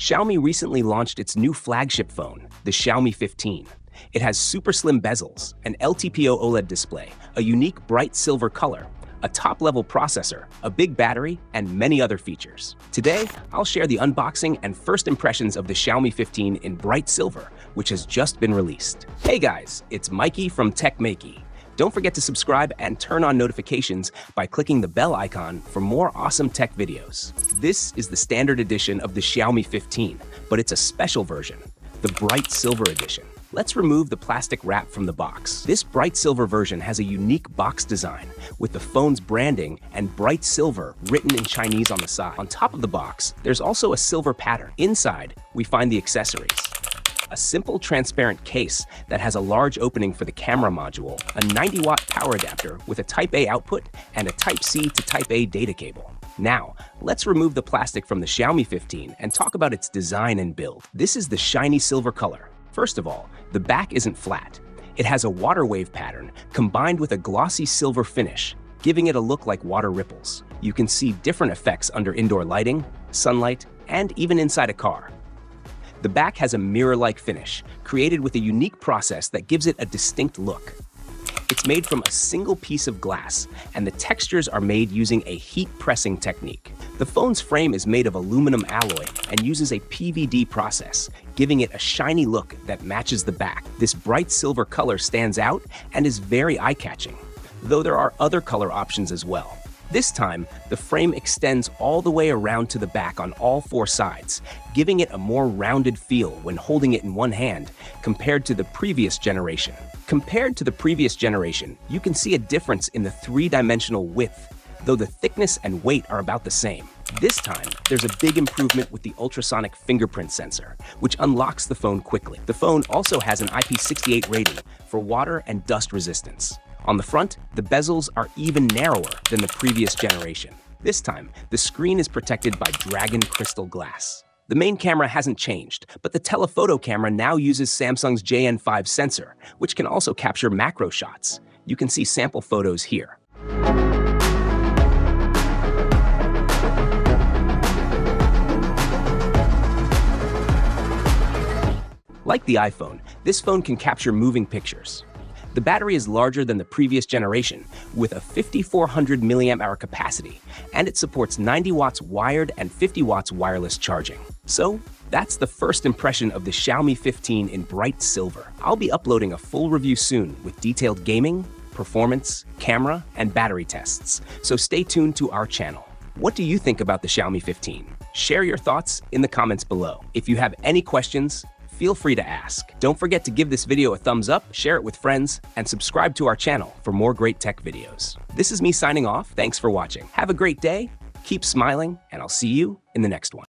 Xiaomi recently launched its new flagship phone, the Xiaomi 15. It has super slim bezels, an LTPO OLED display, a unique bright silver color, a top-level processor, a big battery, and many other features. Today, I'll share the unboxing and first impressions of the Xiaomi 15 in bright silver, which has just been released. Hey guys, it's Maiky from techmaiky. Don't forget to subscribe and turn on notifications by clicking the bell icon for more awesome tech videos. This is the standard edition of the Xiaomi 15, but it's a special version, the bright silver edition. Let's remove the plastic wrap from the box. This bright silver version has a unique box design with the phone's branding and bright silver written in Chinese on the side. On top of the box, there's also a silver pattern. Inside, we find the accessories. A simple transparent case that has a large opening for the camera module, a 90-watt power adapter with a Type-A output, and a Type-C to Type-A data cable. Now, let's remove the plastic from the Xiaomi 15 and talk about its design and build. This is the shiny silver color. First of all, the back isn't flat. It has a water wave pattern combined with a glossy silver finish, giving it a look like water ripples. You can see different effects under indoor lighting, sunlight, and even inside a car. The back has a mirror-like finish, created with a unique process that gives it a distinct look. It's made from a single piece of glass, and the textures are made using a heat pressing technique. The phone's frame is made of aluminum alloy and uses a PVD process, giving it a shiny look that matches the back. This bright silver color stands out and is very eye-catching, though there are other color options as well. This time, the frame extends all the way around to the back on all four sides, giving it a more rounded feel when holding it in one hand compared to the previous generation. Compared to the previous generation, you can see a difference in the three-dimensional width, though the thickness and weight are about the same. This time, there's a big improvement with the ultrasonic fingerprint sensor, which unlocks the phone quickly. The phone also has an IP68 rating for water and dust resistance. On the front, the bezels are even narrower than the previous generation. This time, the screen is protected by dragon crystal glass. The main camera hasn't changed, but the telephoto camera now uses Samsung's JN5 sensor, which can also capture macro shots. You can see sample photos here. Like the iPhone, this phone can capture moving pictures. The battery is larger than the previous generation, with a 5400 mAh capacity, and it supports 90 watts wired and 50 watts wireless charging. So, that's the first impression of the Xiaomi 15 in bright silver. I'll be uploading a full review soon with detailed gaming, performance, camera, and battery tests, so stay tuned to our channel. What do you think about the Xiaomi 15? Share your thoughts in the comments below. If you have any questions, feel free to ask. Don't forget to give this video a thumbs up, share it with friends, and subscribe to our channel for more great tech videos. This is me signing off. Thanks for watching. Have a great day, keep smiling, and I'll see you in the next one.